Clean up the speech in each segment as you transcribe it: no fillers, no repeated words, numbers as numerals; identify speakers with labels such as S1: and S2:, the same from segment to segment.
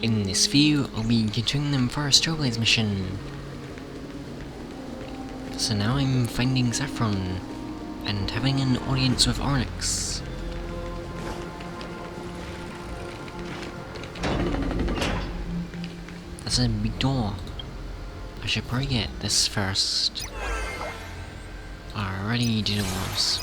S1: In this view, I'll be continuing them for a Strawblaze mission. So now I'm finding Saffron, and having an audience with Onyx. That's a big door. I should probably get this first. Already did was.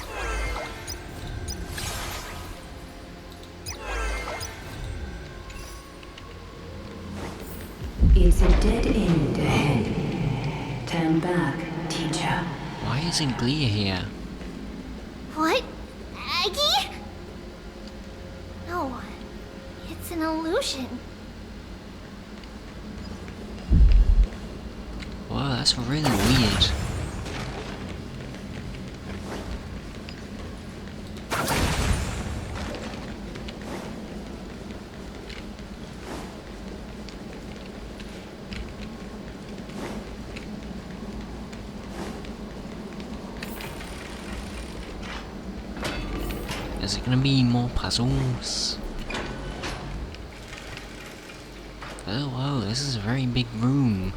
S2: It's a dead end ahead. Turn back, teacher.
S1: Why isn't Glia here?
S3: What? Aggie? No, it's an illusion.
S1: Whoa, that's really weird. Is it gonna be more puzzles? Oh, whoa, this is a very big room.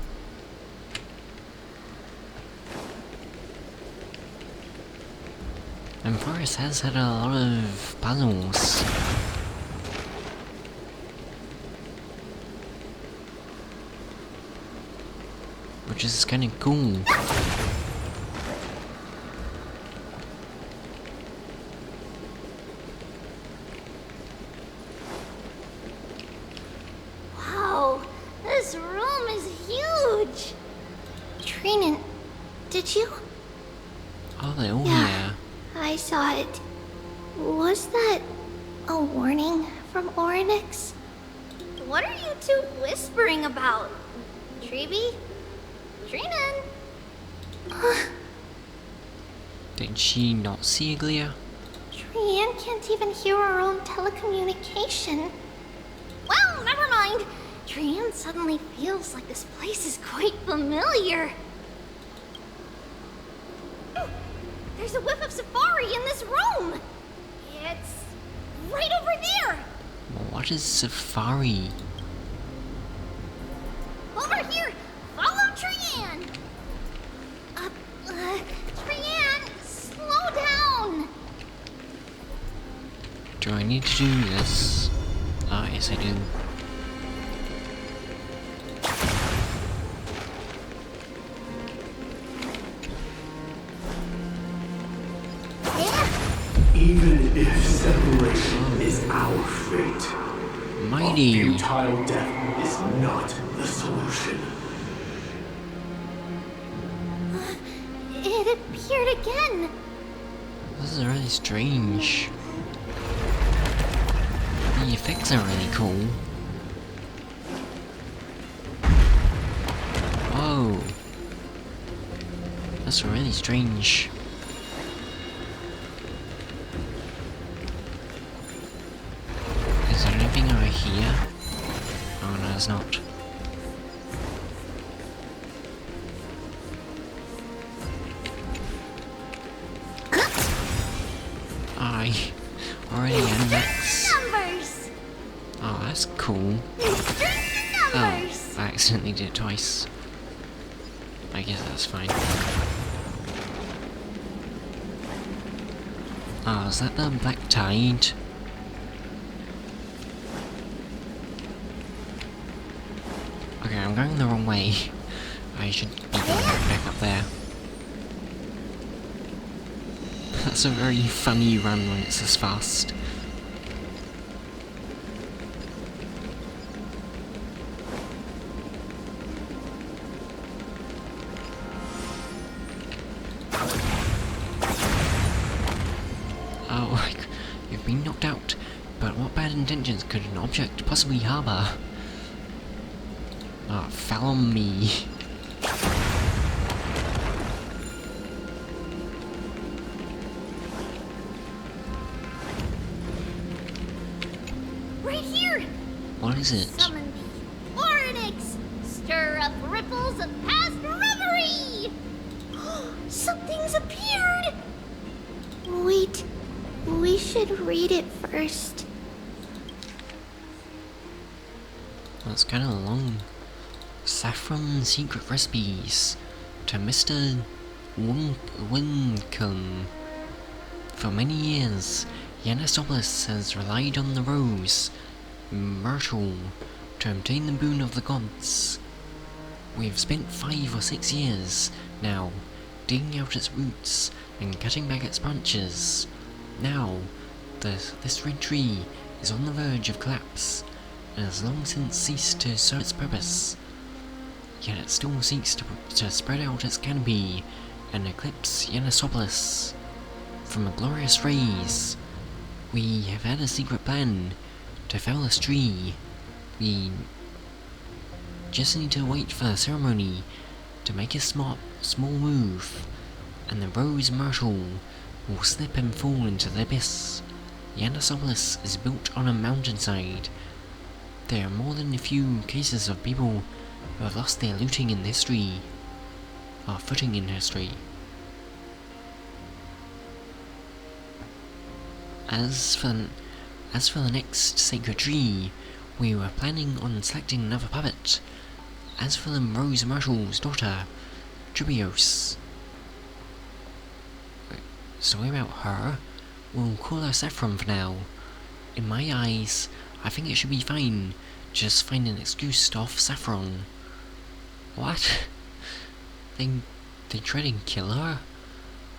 S1: And Forest has had a lot of puzzles. Which is kinda cool.
S3: Wow, this room is huge. Trianne, did you?
S1: Oh, they're all
S3: Yeah.
S1: here.
S3: I saw it. Was that a warning from Onyx? What are you two whispering about? Treeby? Trianne?
S1: Did she not see Glia?
S3: Trianne can't even hear her own telecommunication. Well, never mind. Trianne suddenly feels like this place is quite familiar. There's a whiff of safari in this room! It's right over there!
S1: What is Safari?
S3: Over here! Follow Trianne! Trianne, slow down!
S1: Do I need to do this? Ah, yes I do.
S4: Even if separation is our fate,
S1: Mighty!
S4: futile death is not the solution.
S3: It appeared again!
S1: This is really strange. The effects are really cool. Whoa. That's really strange. Is there anything over here? Oh no, there's not. I already am next.
S3: Numbers!
S1: Oh, that's cool.
S3: String
S1: Oh,
S3: numbers!
S1: I accidentally did it twice. I guess that's fine. Oh, is that the Black Tide? Okay, I'm going the wrong way. I should be going back up there. That's a very funny run when it's this fast. Oh, you've been knocked out. But what bad intentions could an object possibly harbour? Ah, fell on me.
S3: Right here!
S1: What is it?
S3: Summon the Onyx! Stir up ripples of past reverie! Something's appeared! Wait, we should read it first.
S1: That's kind of long. Saffron secret recipes to Mr. Wincombe. For many years, Yanasopolis has relied on the rose, myrtle, to obtain the boon of the gods. We have spent 5 or 6 years now digging out its roots and cutting back its branches. Now, this red tree is on the verge of collapse and has long since ceased to serve its purpose. Yet it still seeks to spread out its canopy and eclipse Yanasopolis. From a glorious rays, we have had a secret plan to fell this tree. We just need to wait for the ceremony to make a small move, and the rose myrtle will slip and fall into the abyss. Yanasopolis is built on a mountainside. There are more than a few cases of people who have lost their footing in history. As for the next sacred tree, we were planning on selecting another puppet. As for the Rose Myrtle's daughter, Tribios. Sorry about her. We'll call her Saffron for now. In my eyes, I think it should be fine. Just find an excuse to off Saffron. What? They tried to kill her?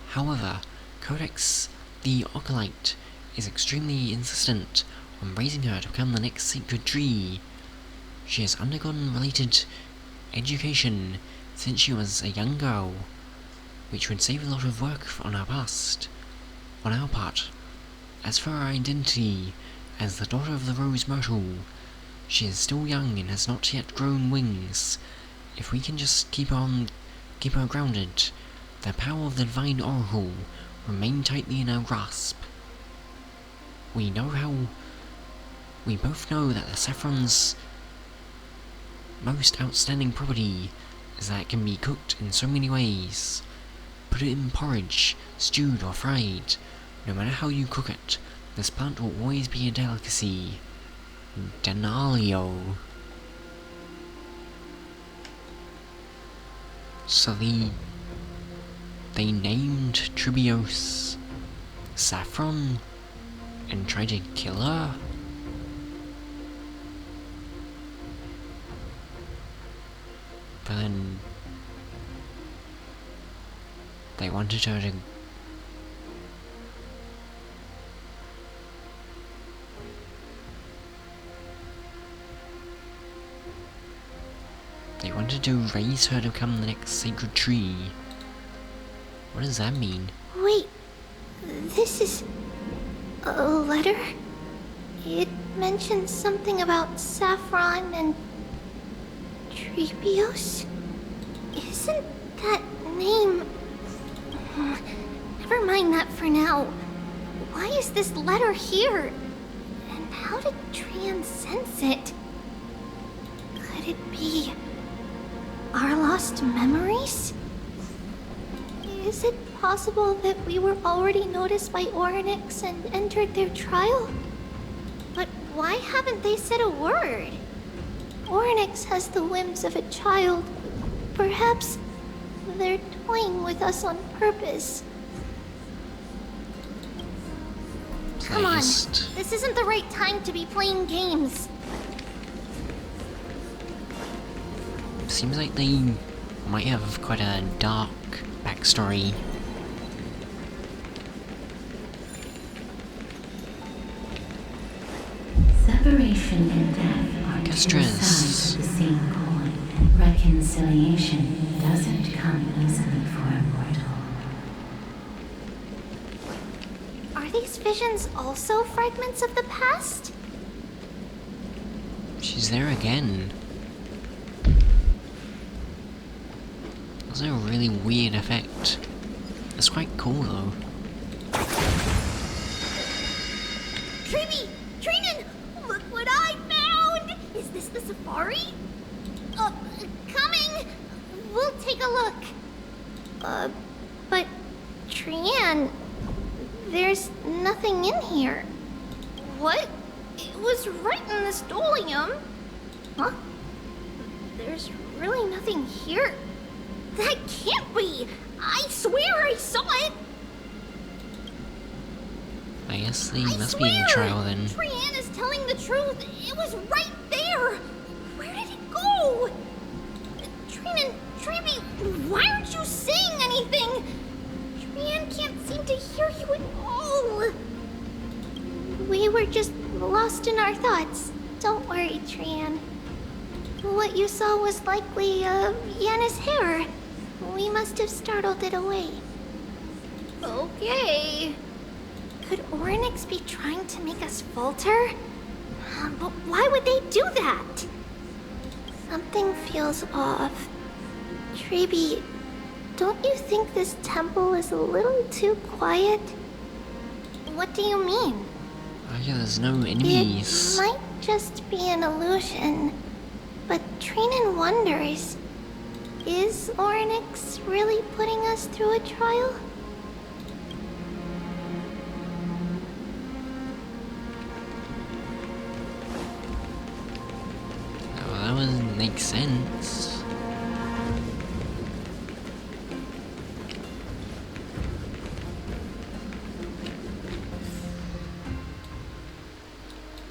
S1: However, Codex the Acolyte is extremely insistent on raising her to become the next sacred tree. She has undergone related education since she was a young girl, which would save a lot of work on our part. As for her identity as the daughter of the Rose Myrtle, she is still young and has not yet grown wings. If we can just keep her grounded, the power of the Divine Oracle will remain tightly in our grasp. We both know that the Saffron's most outstanding property is that it can be cooked in so many ways. Put it in porridge, stewed or fried. No matter how you cook it, this plant will always be a delicacy. Denalio. So they named Tribios Saffron and tried to kill her? But then they wanted her to raise her to become the next sacred tree. What does that mean?
S3: Wait, this is a letter? It mentions something about Saffron and Trebios? Isn't that name... Never mind that for now. Why is this letter here? And how did Trianne sense it? Could it be our lost memories? Is it possible that we were already noticed by Oryx and entered their trial? But why haven't they said a word? Oryx has the whims of a child. Perhaps they're toying with us on purpose. Come on, this isn't the right time to be playing games.
S1: Seems like they might have quite a dark backstory.
S2: Separation and death are two sides of the same coin. Reconciliation doesn't come easily for a mortal.
S3: Are these visions also fragments of the past?
S1: She's there again. That's a really weird effect. It's quite cool though.
S3: Trianne! Look what I found! Is this the safari? Coming! We'll take a look. But Trianne, there's nothing in here. What? It was right in the stolium. Huh? There's really nothing here. That can't be! I swear I saw it!
S1: I guess they
S3: I
S1: must
S3: swear!
S1: be in the trial then.
S3: Trianne is telling the truth. It was right there! Where did it go? Trianne, Treeby, why aren't you saying anything? Trianne can't seem to hear you at all. We were just lost in our thoughts. Don't worry, Trianne. What you saw was likely, Yanna's hair. We must have startled it away. Okay. Could Orynyx be trying to make us falter? But why would they do that? Something feels off. Treeby, don't you think this temple is a little too quiet? What do you mean?
S1: Oh yeah, there's no enemies.
S3: It might just be an illusion, but Trianne wonders, is Orynyx really putting us through a trial?
S1: Well, that would make sense.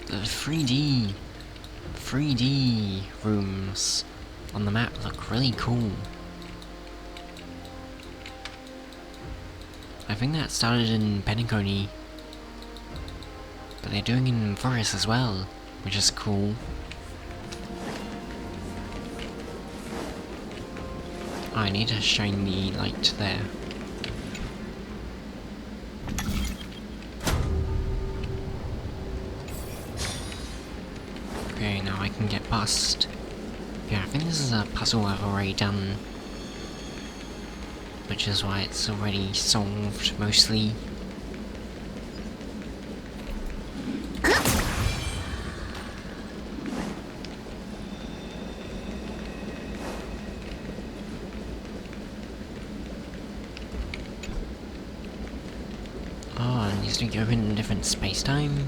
S1: The 3D rooms on the map look really cool. I think that started in Penacony, but they're doing it in Forest as well, which is cool. Oh, I need to shine the light there. Okay, now I can get past. Yeah, I think this is a puzzle I've already done, which is why it's already solved, mostly. Oh, it needs to be open in a different space-time?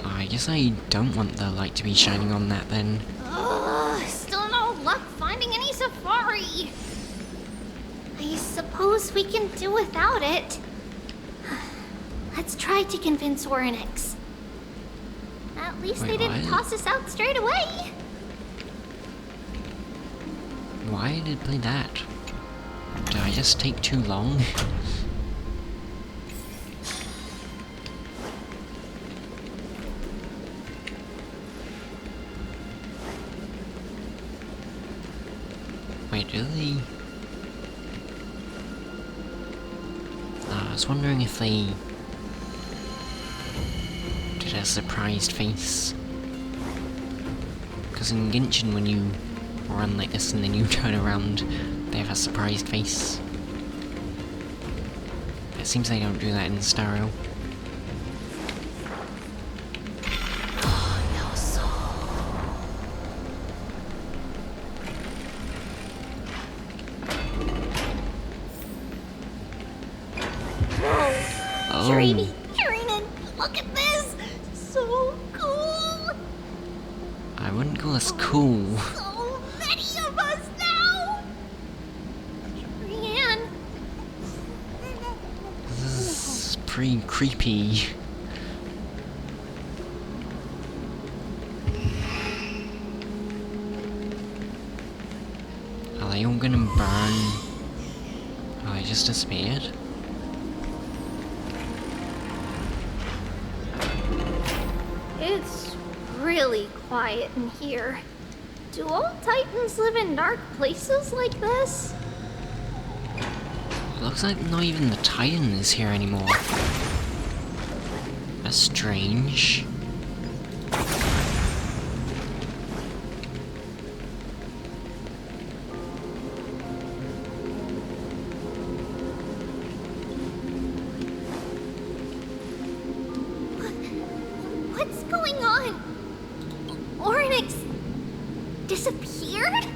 S1: I guess I don't want the light to be shining on that then.
S3: Still no luck finding any safari. I suppose we can do without it. Let's try to convince Orynyx. At least
S1: Wait,
S3: they didn't
S1: what?
S3: toss us out straight away.
S1: Why did it play that? Did I just take too long? Wait, really? I was wondering if they did a surprised face. Because in Genshin, when you run like this and then you turn around, they have a surprised face. It seems they don't do that in Stereo.
S3: Treeby, Trianne, look at this! So cool!
S1: I wouldn't call this cool.
S3: So many of us now! Trianne!
S1: This is pretty creepy. Are they all gonna burn? Oh, they just disappeared?
S3: It's really quiet in here. Do all Titans live in dark places like this?
S1: It looks like not even the Titan is here anymore. That's strange.
S3: What's going on? Orynyx disappeared?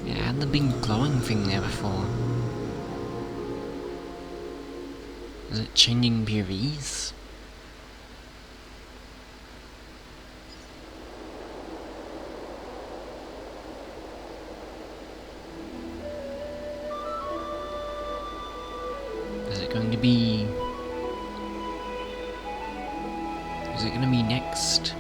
S1: Yeah, it had the big glowing thing there before. Is it changing POVs? Is it going to be... Is it going to be next?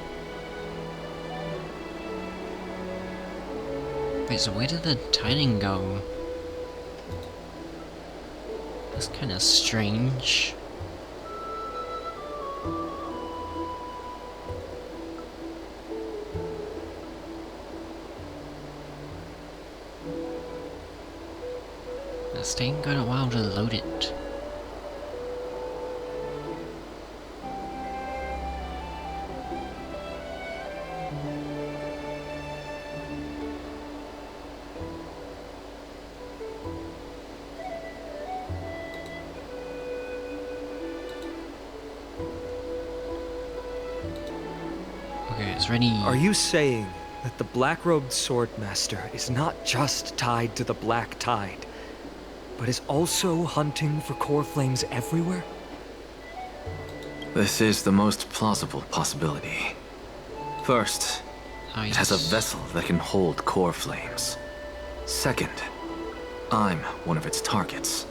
S1: Wait, so where did the Titan go? That's kind of strange. It's taking quite a while to load it. Okay, it's ready.
S5: Are you saying that the black-robed swordmaster is not just tied to the Black Tide, but is also hunting for core flames everywhere?
S6: This is the most plausible possibility. First, it has a vessel that can hold core flames. Second, I'm one of its targets.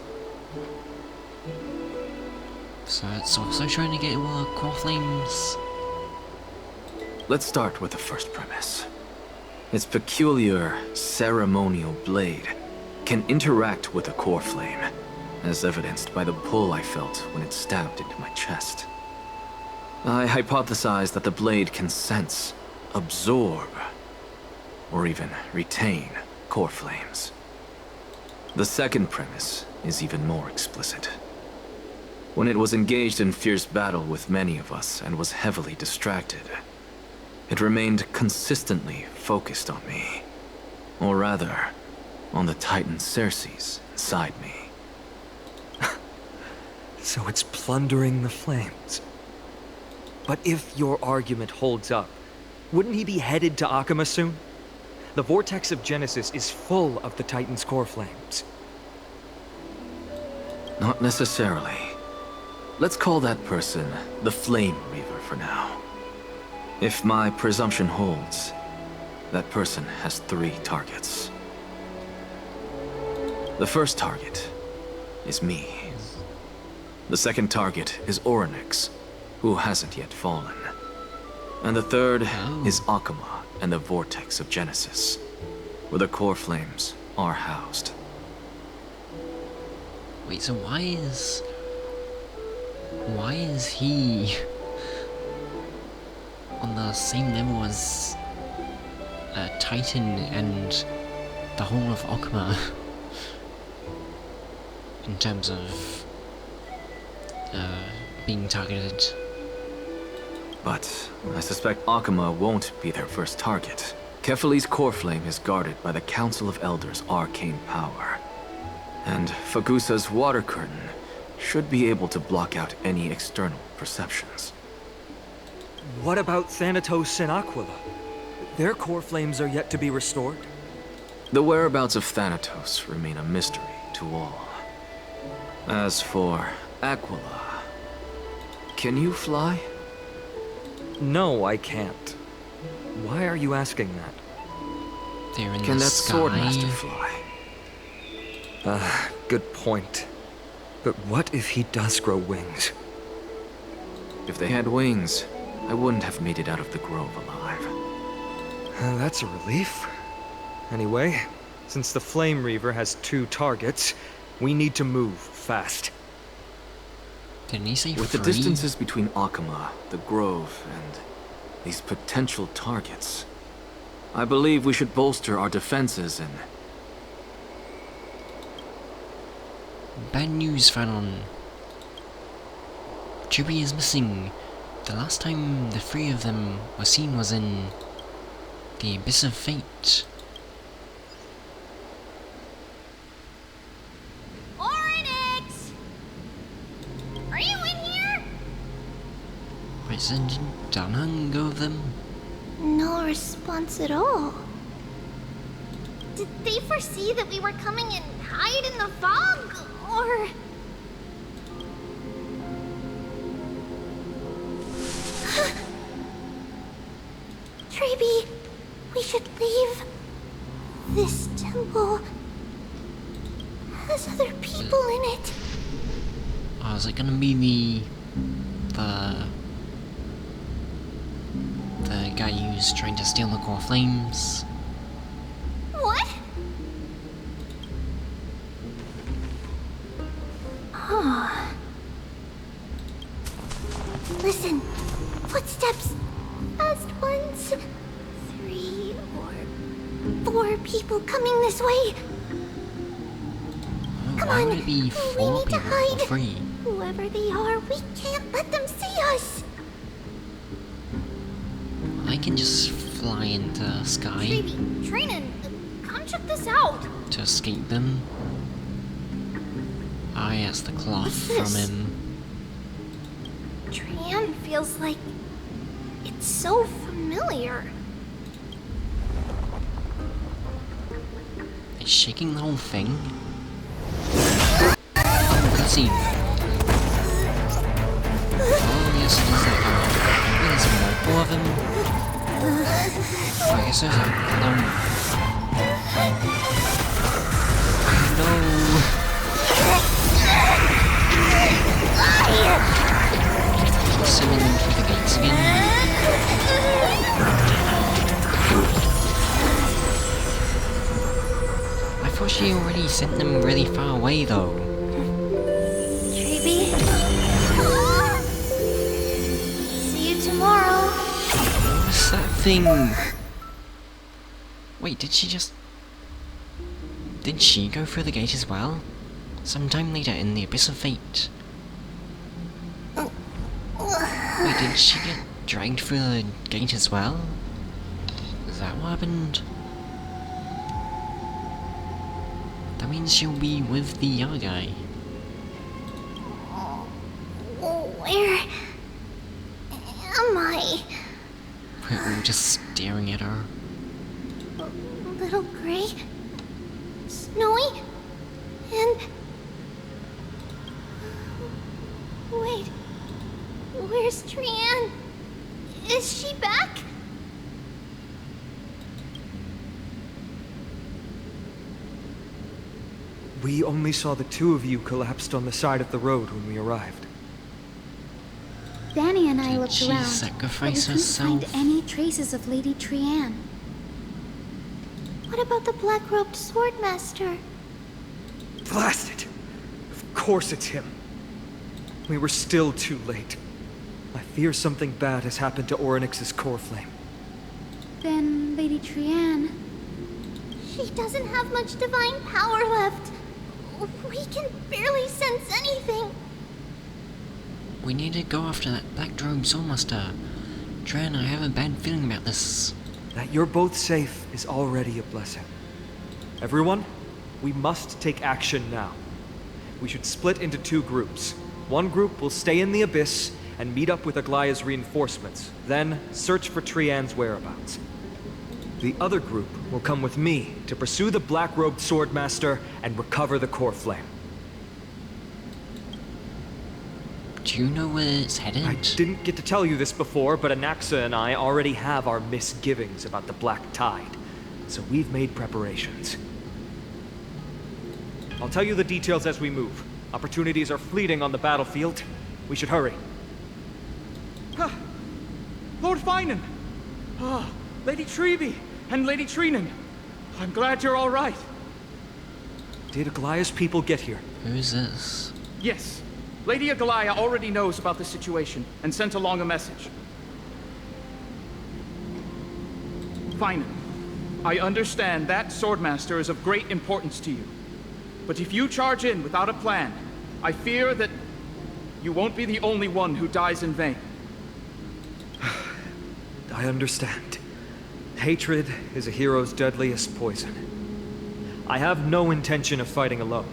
S1: So it's also trying to get all the core flames.
S6: Let's start with the first premise. Its peculiar ceremonial blade can interact with a core flame, as evidenced by the pull I felt when it stabbed into my chest. I hypothesize that the blade can sense, absorb, or even retain core flames. The second premise is even more explicit. When it was engaged in fierce battle with many of us and was heavily distracted, it remained consistently focused on me. Or rather, on the Titan Circes inside me.
S5: So it's plundering the flames. But if your argument holds up, wouldn't he be headed to Akama soon? The vortex of Genesis is full of the Titan's core flames.
S6: Not necessarily. Let's call that person the Flame Reaver for now. If my presumption holds, that person has 3 targets. The first target is me. The second target is Orynyx, who hasn't yet fallen. And the third is Akama and the Vortex of Genesis, where the core flames are housed.
S1: Wait, so why is he on the same level as Titan and the whole of Akama in terms of being targeted?
S6: But I suspect Akama won't be their first target. Kefali's core flame is guarded by the Council of Elders' arcane power. And Fagusa's water curtain should be able to block out any external perceptions.
S5: What about Thanatos and Aquila? Their core flames are yet to be restored.
S6: The whereabouts of Thanatos remain a mystery to all. As for Aquila, can you fly?
S5: No, I can't. Why are you asking that?
S1: They're in
S6: Can
S1: the
S6: that
S1: sky.
S6: swordmaster fly?
S5: Good point. But what if he does grow wings?
S6: If they had wings, I wouldn't have made it out of the grove alive.
S5: That's a relief. Anyway, since the Flame Reaver has 2 targets, we need to move fast.
S1: Didn't he say
S6: With the
S1: 3?
S6: distances between Akama, the grove, and these potential targets, I believe we should bolster our defenses and...
S1: Bad news, Fanon. Chibi is missing. The last time the 3 of them were seen was in the Abyss of Fate.
S3: Orynyx! Are you in here?
S1: Wait, so did Danhang go with them?
S3: No response at all. Did they foresee that we were coming and hide in the fog? Or... Treeby, we should leave. This temple has other people in it.
S1: Oh, is it gonna be the guy who's trying to steal the core flames?
S3: What? Oh. Listen, footsteps. Fast ones. 3 or 4 people coming this way. Come
S1: Why
S3: on,
S1: would it be
S3: we
S1: 4
S3: need to
S1: people
S3: hide.
S1: or 3?
S3: Whoever they are, we can't let them see us.
S1: I can just fly into the sky
S3: Treeby, Trianne, come check this out.
S1: to escape them. Ah, yes, the cloth
S3: What's
S1: from
S3: this?
S1: him.
S3: Trianne feels like it's so familiar.
S1: It's shaking the whole thing. Oh, cutscene. Oh, yes, it is that guy. There's more of him. Oh, I guess there's a clone. No. Sending them through the gates again. I thought she already sent them really far away, though.
S3: Treeby. See you tomorrow.
S1: What's that thing? Wait, did she just... Did she go through the gate as well? Sometime later in the Abyss of Fate. Wait, did she get dragged through the gate as well? Is that what happened? That means she'll be with the other guy.
S3: Where am I?
S1: We're all just staring at her.
S3: Little gray, snowy, and... Wait, where's Trianne? Is she back?
S5: We only saw the 2 of you collapsed on the side of the road when we arrived.
S2: Danny and I
S1: Did
S2: looked
S1: she
S2: around,
S1: sacrifice
S2: but we couldn't find
S1: herself?
S2: any traces of Lady Trianne.
S3: What about the black-robed swordmaster?
S5: Blast it! Of course it's him. We were still too late. I fear something bad has happened to Orynyx's core flame.
S2: Then Lady Trianne...
S3: She doesn't have much divine power left. We can barely sense anything.
S1: We need to go after that black-robed soulmaster. Trianne, I have a bad feeling about this.
S5: That you're both safe is already a blessing. Everyone, we must take action now. We should split into 2 groups. One group will stay in the Abyss and meet up with Aglaya's reinforcements, then search for Trianne's whereabouts. The other group will come with me to pursue the black-robed swordmaster and recover the core flame.
S1: Do you know where it's headed?
S5: I didn't get to tell you this before, but Anaxa and I already have our misgivings about the Black Tide, so we've made preparations. I'll tell you the details as we move. Opportunities are fleeting on the battlefield. We should hurry.
S7: Lord Finan! Ah, Lady Treeby and Lady Trianne. I'm glad you're all right.
S5: Did Aglaya's people get here?
S1: Who's this?
S7: Yes, Lady Aglaya already knows about the situation and sent along a message. Finan, I understand that Swordmaster is of great importance to you. But if you charge in without a plan, I fear that you won't be the only one who dies in vain.
S5: I understand. Hatred is a hero's deadliest poison. I have no intention of fighting alone.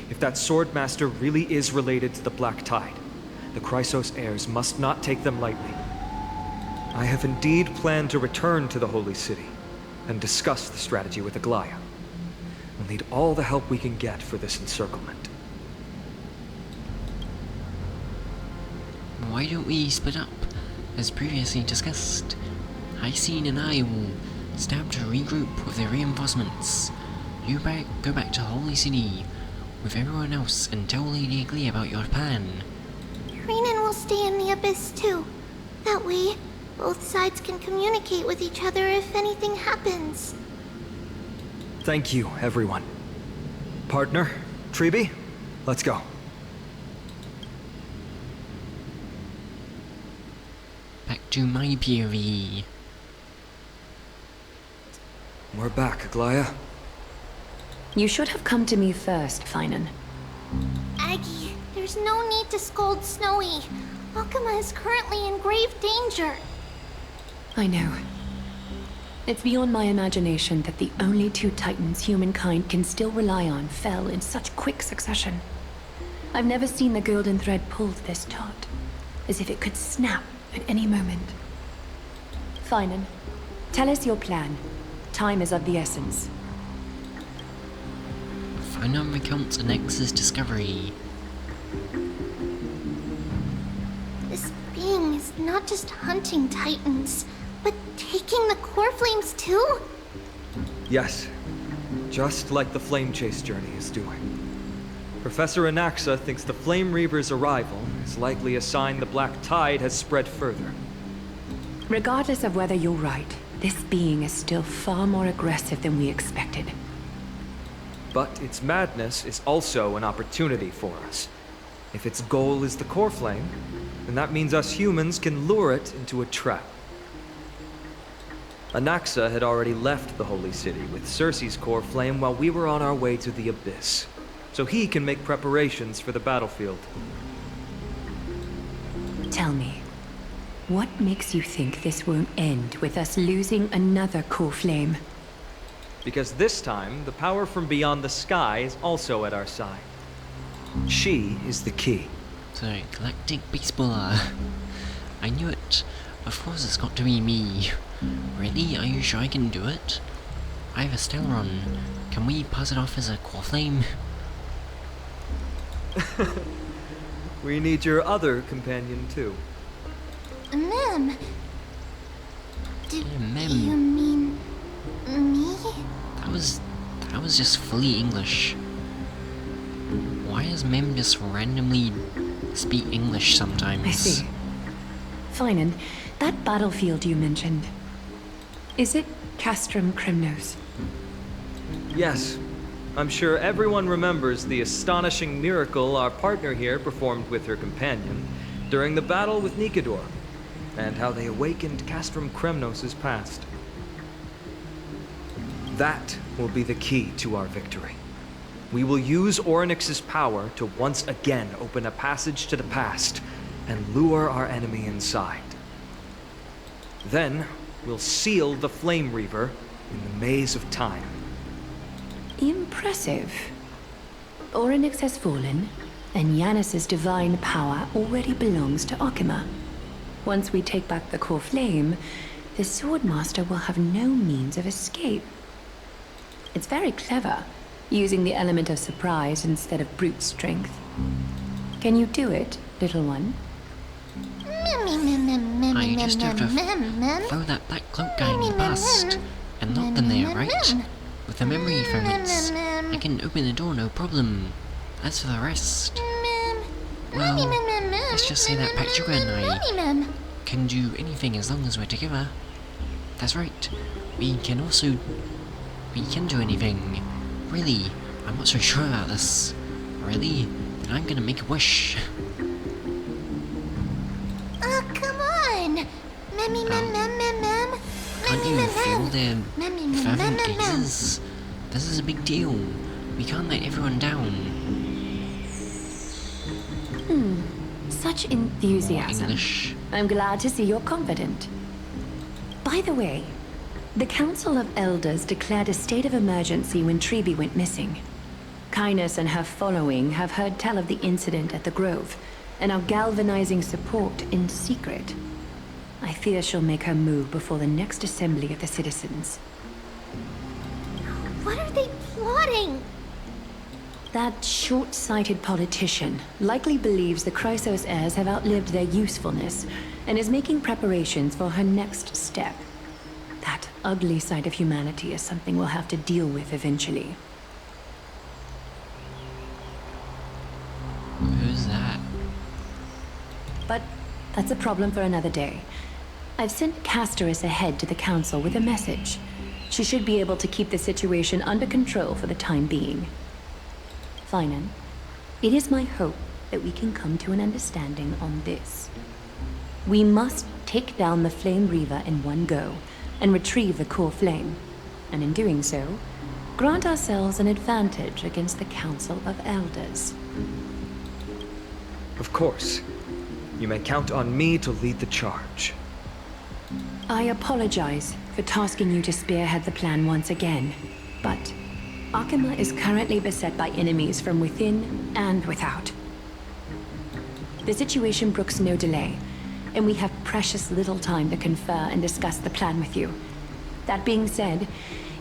S5: If that Swordmaster really is related to the Black Tide, the Chrysos heirs must not take them lightly. I have indeed planned to return to the Holy City and discuss the strategy with Aglaya. We'll need all the help we can get for this encirclement.
S1: Why don't we split up, as previously discussed? Hysene and I will stab to regroup with the reinforcements. You go back to the Holy City with everyone else and tell Lady Igli about your plan.
S3: Trianne will stay in the Abyss too. That way, both sides can communicate with each other if anything happens.
S5: Thank you, everyone. Partner, Tribi, let's go.
S1: Back to my POV.
S5: We're back, Aglaya.
S2: You should have come to me first, Finan.
S3: Aggie, there's no need to scold Snowy. Akuma is currently in grave danger.
S2: I know. It's beyond my imagination that the only two titans humankind can still rely on fell in such quick succession. I've never seen the golden thread pulled this taut, as if it could snap at any moment. Finan, tell us your plan. Time is of the essence.
S1: Finan recounts Anex's discovery.
S3: This being is not just hunting titans, but taking the core flames too?
S5: Yes, just like the Flame Chase journey is doing. Professor Anaxa thinks the Flame Reaver's arrival is likely a sign the Black Tide has spread further.
S2: Regardless of whether you're right, this being is still far more aggressive than we expected.
S5: But its madness is also an opportunity for us. If its goal is the core flame, then that means us humans can lure it into a trap. Anaxa had already left the Holy City with Cersei's core flame while we were on our way to the Abyss, so he can make preparations for the battlefield.
S2: Tell me, what makes you think this won't end with us losing another core flame?
S5: Because this time, the power from beyond the sky is also at our side. She is the key.
S1: So, Galactic Baseballer. I knew it. Of course it's got to be me. Really? Are you sure I can do it? I have a Stellaron. Can we pass it off as a core flame?
S5: We need your other companion, too.
S3: Mem.
S1: Yeah, Mem.
S3: You mean me?
S1: That was just fully English. Why does Mem just randomly speak English sometimes?
S2: I see. Finan, that battlefield you mentioned, is it Castrum Krymnos?
S5: Yes. I'm sure everyone remembers the astonishing miracle our partner here performed with her companion during the battle with Nikador, and how they awakened Castrum Krymnos' past. That will be the key to our victory. We will use Orynyx's power to once again open a passage to the past and lure our enemy inside. Then, we'll seal the Flame Reaver in the maze of time.
S2: Impressive. Orynyx has fallen, and Yanis's divine power already belongs to Akuma. Once we take back the core flame, the Swordmaster will have no means of escape. It's very clever, using the element of surprise instead of brute strength. Can you do it, little one?
S1: I just have to throw that black cloak guy in the past and lock them there, right? With the memory fragments, I can open the door no problem. As for the rest, well, let's just say that Patchsoka and I can do anything as long as we're together. That's right, we can do anything. Really, I'm not so sure about this. Really? Then I'm gonna make a wish.
S3: Come on!
S1: Can't you feel their fervent gazes? This is a big deal. We can't let everyone down.
S2: Such enthusiasm.
S1: English.
S2: I'm glad to see you're confident. By the way, the Council of Elders declared a state of emergency when Tribi went missing. Kynus and her following have heard tell of the incident at the Grove, and are galvanizing support in secret. I fear she'll make her move before the next assembly of the citizens.
S3: What are they plotting?
S2: That short-sighted politician likely believes the Chrysos heirs have outlived their usefulness and is making preparations for her next step. That ugly side of humanity is something we'll have to deal with eventually.
S1: Who's that?
S2: But that's a problem for another day. I've sent Castorus ahead to the council with a message. She should be able to keep the situation under control for the time being. Finan, it is my hope that we can come to an understanding on this. We must take down the Flame Reaver in one go and retrieve the core flame, and in doing so, grant ourselves an advantage against the Council of Elders.
S5: Of course. You may count on me to lead the charge.
S2: I apologize for tasking you to spearhead the plan once again, but Akima is currently beset by enemies from within and without. The situation brooks no delay, and we have precious little time to confer and discuss the plan with you. That being said,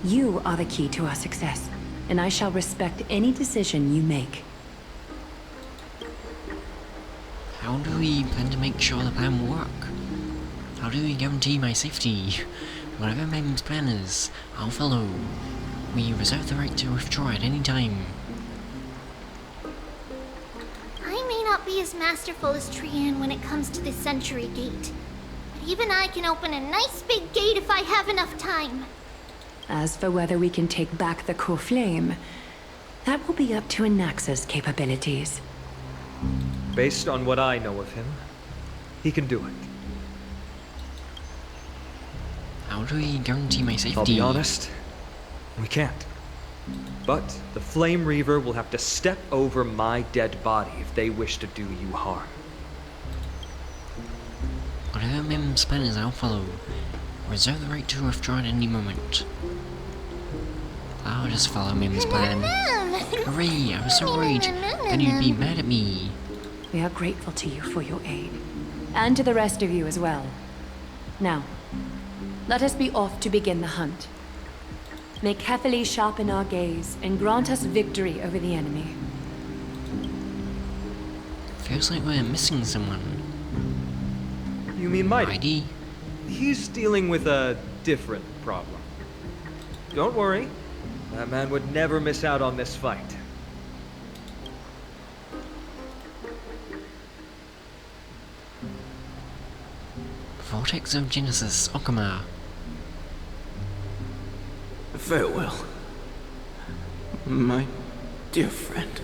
S2: you are the key to our success, and I shall respect any decision you make.
S1: How do we plan to make sure the plan will work? How do we guarantee my safety? Whatever Mem's plan is, I'll follow. We reserve the right to withdraw at any time.
S3: I may not be as masterful as Trianne when it comes to the Century Gate, but even I can open a nice big gate if I have enough time.
S2: As for whether we can take back the core flame, that will be up to Anaxa's capabilities.
S5: Based on what I know of him, he can do it.
S1: How do we guarantee my safety?
S5: I'll be honest, we can't. But the Flame Reaver will have to step over my dead body if they wish to do you harm.
S1: Whatever Mem's plan is, I'll follow. Reserve the right to withdraw at any moment. I'll just follow Mem's plan. Hooray, I was so worried. Then you'd be mad at me.
S2: We are grateful to you for your aid, and to the rest of you as well. Now, let us be off to begin the hunt. May Cathali sharpen our gaze and grant us victory over the enemy.
S1: Feels like we're missing someone.
S5: You mean Mighty?
S1: Mighty?
S5: He's dealing with a different problem. Don't worry, that man would never miss out on this fight.
S1: Vortex of Genesis, Okama.
S4: Farewell, my dear friend.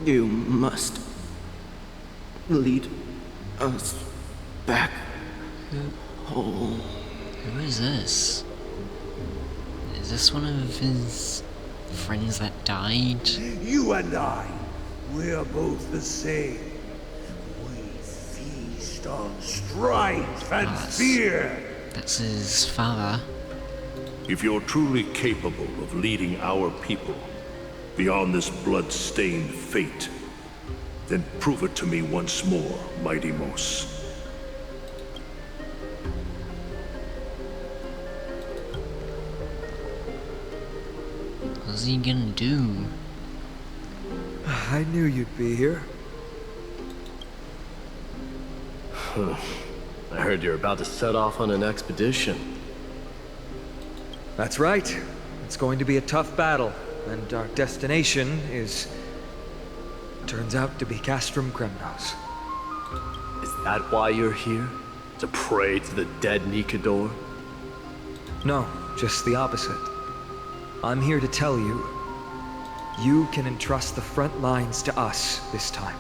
S4: You must lead us back home.
S1: Who is this? Is this one of his friends that died?
S8: You and I, we're both the same. We feast on strife and fear.
S1: That's his father.
S9: If you're truly capable of leading our people beyond this blood-stained fate, then prove it to me once more, Mighty Mos.
S1: What's he gonna do?
S5: I knew you'd be here.
S10: I heard you're about to set off on an expedition.
S5: That's right. It's going to be a tough battle, and our destination is... turns out to be Castrum Kremnos.
S10: Is that why you're here? To pray to the dead Nikador?
S5: No, just the opposite. I'm here to tell you, you can entrust the front lines to us this time.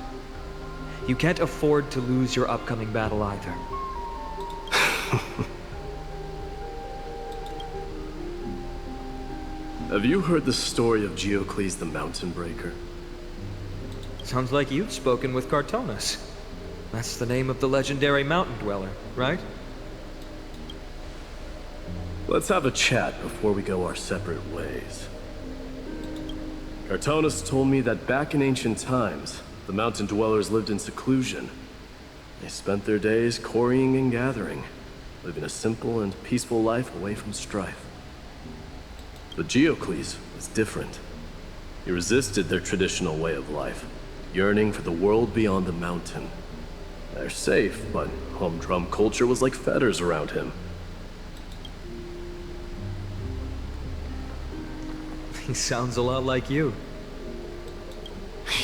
S5: You can't afford to lose your upcoming battle either.
S10: Have you heard the story of Geocles the Mountain Breaker?
S5: Sounds like you've spoken with Cartonas. That's the name of the legendary mountain dweller, right?
S10: Let's have a chat before we go our separate ways. Cartonas told me that back in ancient times, the mountain dwellers lived in seclusion. They spent their days quarrying and gathering, living a simple and peaceful life away from strife. But Geocles was different. He resisted their traditional way of life, yearning for the world beyond the mountain. They're safe, but humdrum culture was like fetters around him.
S5: He sounds a lot like you.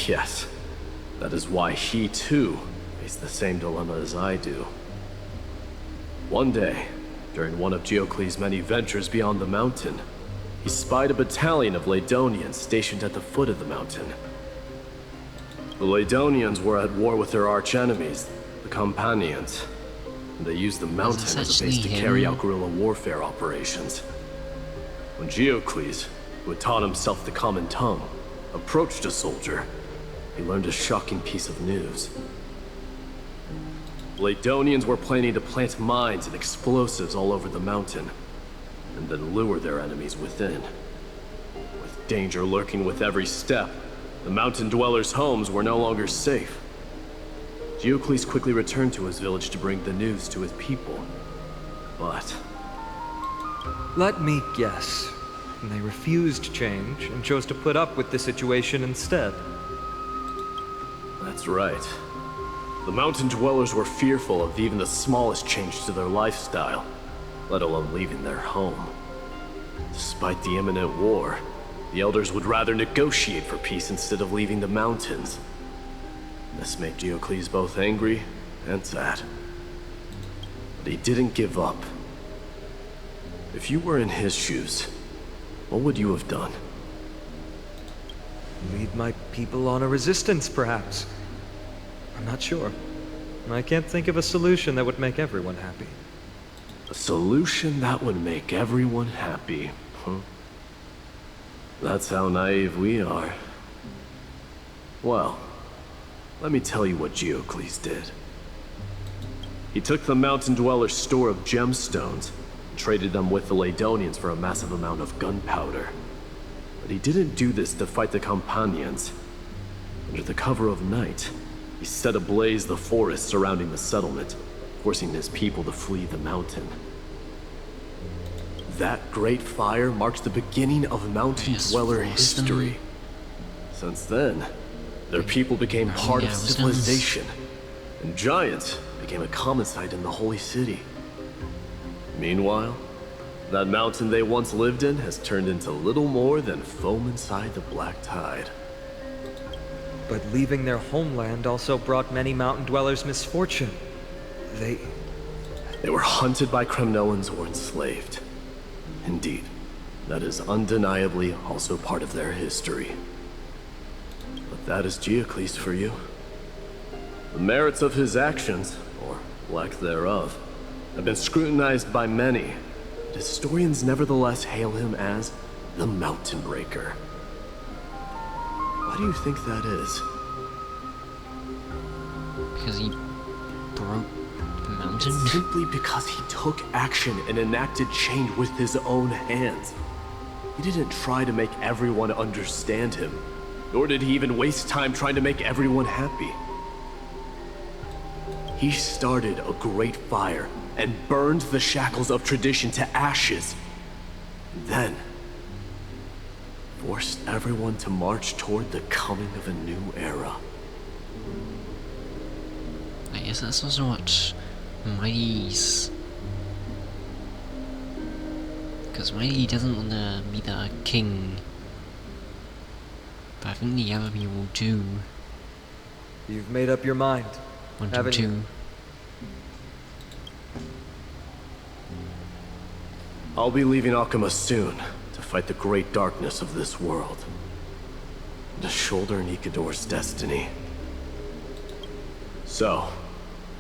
S10: Yes, that is why he too faced the same dilemma as I do. One day, during one of Geocles' many ventures beyond the mountain, he spied a battalion of Ladonians stationed at the foot of the mountain. The Ladonians were at war with their arch-enemies, the Companions, and they used the mountain as a base to carry out guerrilla warfare operations. When Geocles, who had taught himself the common tongue, approached a soldier, he learned a shocking piece of news. The Ladonians were planning to plant mines and explosives all over the mountain, and then lure their enemies within. With danger lurking with every step, the mountain dwellers' homes were no longer safe. Geocles quickly returned to his village to bring the news to his people. But...
S5: let me guess. They refused change and chose to put up with the situation instead.
S10: that's right. The mountain dwellers were fearful of even the smallest change to their lifestyle, let alone leaving their home. Despite the imminent war, the elders would rather negotiate for peace instead of leaving the mountains. This made Geocles both angry and sad. But he didn't give up. If you were in his shoes, what would you have done?
S5: Lead my people on a resistance, perhaps. I'm not sure. I can't think of a solution that would make everyone happy.
S10: A solution that would make everyone happy, huh? That's how naive we are. Well, let me tell you what Geocles did. He took the mountain dwellers' store of gemstones and traded them with the Ladonians for a massive amount of gunpowder. But he didn't do this to fight the Companions. Under the cover of night, he set ablaze the forest surrounding the settlement, forcing his people to flee the mountain. That great fire marked the beginning of mountain dweller history. Since then, their people became part of civilization, and giants became a common sight in the holy city. Meanwhile, that mountain they once lived in has turned into little more than foam inside the black tide.
S5: But leaving their homeland also brought many mountain dwellers misfortune. They
S10: were hunted by Kremnoans or enslaved. Indeed, that is undeniably also part of their history. But that is Geocles for you. The merits of his actions, or lack thereof, have been scrutinized by many. Historians nevertheless hail him as the Mountain Breaker. Why do you think that is?
S1: Because he broke the mountain?
S10: It's simply because he took action and enacted change with his own hands. He didn't try to make everyone understand him, nor did he even waste time trying to make everyone happy. He started a great fire and burned the shackles of tradition to ashes. And then forced everyone to march toward the coming of a new era.
S1: I guess that's also what Mighty's... Because Mighty doesn't want to be the king. But I think the other people do.
S5: You've made up your mind, haven't you?
S10: I'll be leaving Akuma soon to fight the great darkness of this world, and to shoulder Nikador's destiny. So,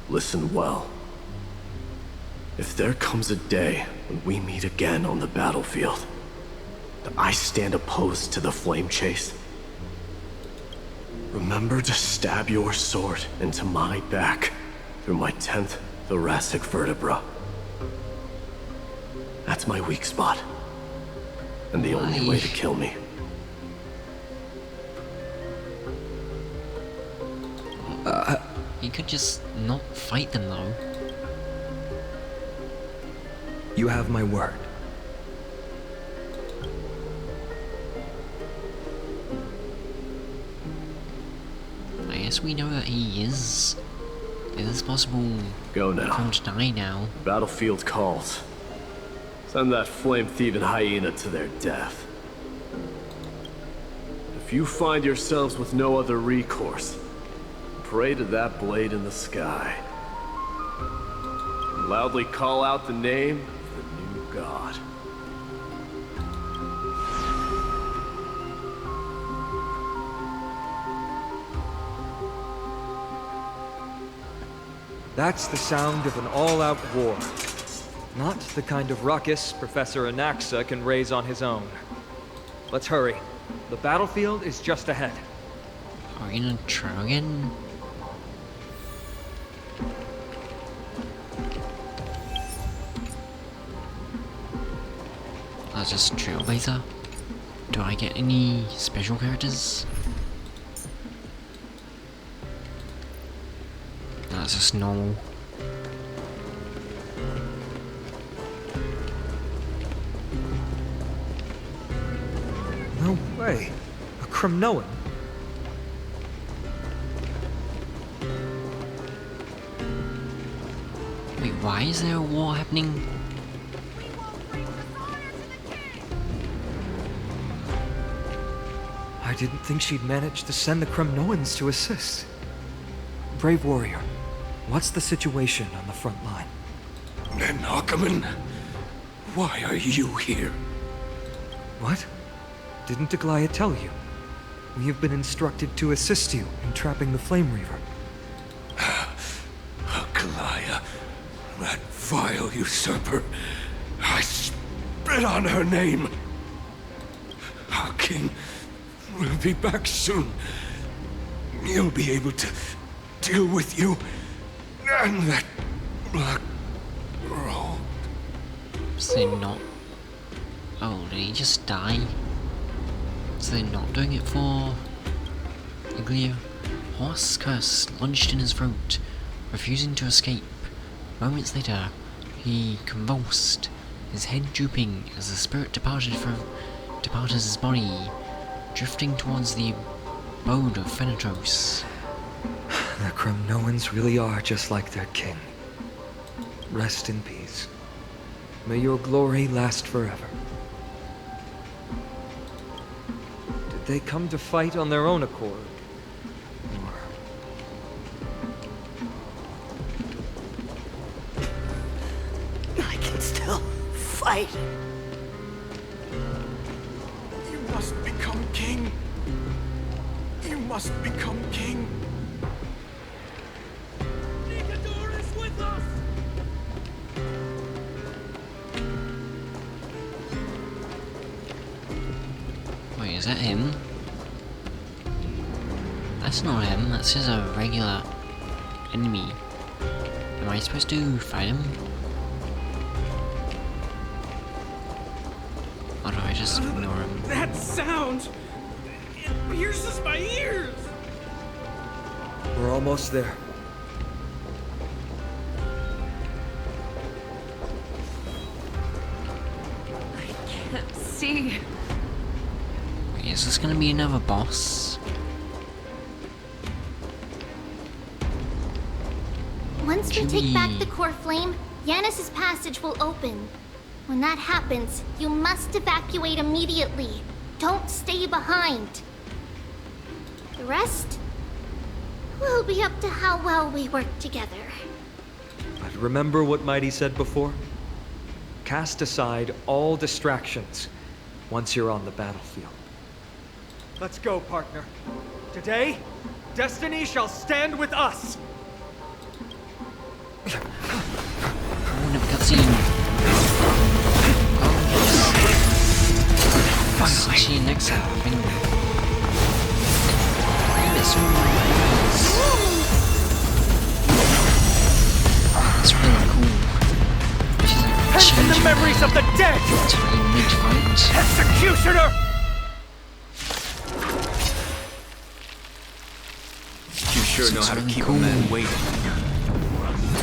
S10: listen well. If there comes a day when we meet again on the battlefield, that I stand opposed to the flame chase, remember to stab your sword into my back through my 10th thoracic vertebra. That's my weak spot, and the only way to kill me.
S1: You could just not fight them though.
S5: You have my word.
S1: guess we know that he is. It is possible
S10: Go now.
S1: for him to die now.
S10: Battlefield calls. Send that flame-thieving hyena to their death. If you find yourselves with no other recourse, pray to that blade in the sky. Loudly call out the name of the new god.
S5: That's the sound of an all-out war. Not the kind of ruckus Professor Anaxa can raise on his own. Let's hurry. The battlefield is just ahead.
S1: Are we gonna try again? That's just Trailblazer. Do I get any special characters? That's just normal.
S5: No way. A Kremnoan?
S1: Wait, why is there a war happening?
S5: I didn't think she'd manage to send the Kremnoans to assist. Brave warrior, what's the situation on the front line?
S8: Then, Ackerman, why are you here?
S5: What? Didn't Aglaya tell you? We have been instructed to assist you in trapping the Flame Reaver.
S8: Aglaya, that vile usurper. I spit on her name. Our king will be back soon. He'll be able to deal with you and that black robe.
S1: So they're not... Oh, did he just die? So they're not doing it for... Aglaya? Horse curse lodged in his throat, refusing to escape. Moments later, he convulsed, his head drooping as the spirit departed his body, drifting towards the abode of Fenatros.
S5: The Kremnoans really are just like their king. Rest in peace. May your glory last forever. Did they come to fight on their own accord? Or...
S8: I can still fight. You must become king. You must become king. Nigador is with us!
S1: Wait, is that him? That's not him, that's just a regular enemy. Am I supposed to fight him? Or do I just ignore him?
S7: That sound! It pierces my ears!
S5: We're almost there.
S2: Can't see.
S1: Wait, is this gonna be another boss?
S3: Once we
S1: Should
S3: take back
S1: we-
S3: the core flame, Yanis's passage will open. When that happens, you must evacuate immediately. Don't stay behind. The rest will be up to how well we work together.
S5: But remember what Mighty said before? Cast aside all distractions once you're on the battlefield. Let's go, partner. Today, destiny shall stand with us!
S1: Oh, another cutscene! Oh, see you next time, I think. That's really cool. She's like
S5: Pension the
S1: changing
S5: memories of the dead!
S1: time mid-fight.
S5: Executioner!
S6: You sure know how to
S1: really
S6: keep
S1: cool.
S6: a man waiting.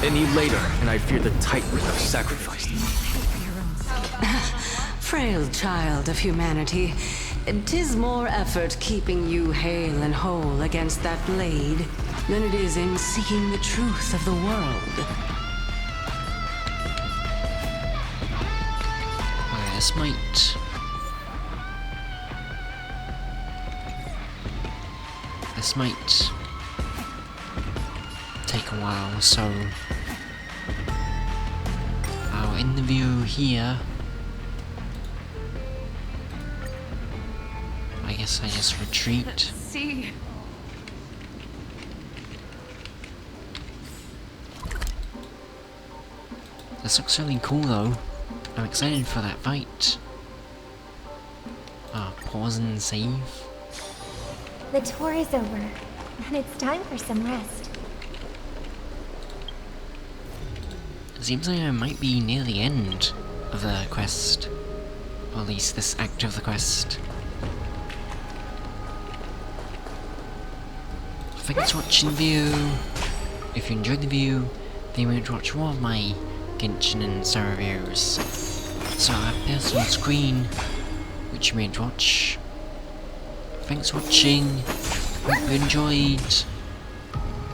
S6: Any later, and I fear the Titan would have sacrificed me.
S11: Frail child of humanity, 'Tis more effort keeping you hale and whole against that blade than it is in seeking the truth of the world.
S1: Okay, this might... This might take a while, so I'll end the view here. I guess I just retreat.
S11: See.
S1: This looks really cool though. I'm excited for that fight. Pause and save.
S3: The tour is over, and it's time for some rest.
S1: It seems like I might be near the end of the quest. Or at least this act of the quest. Thanks for watching the video. If you enjoyed the video, then you might watch more of my Genshin and Star reviews. So I have this on screen, which you might watch. Thanks for watching. Hope you enjoyed.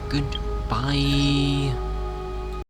S1: Goodbye.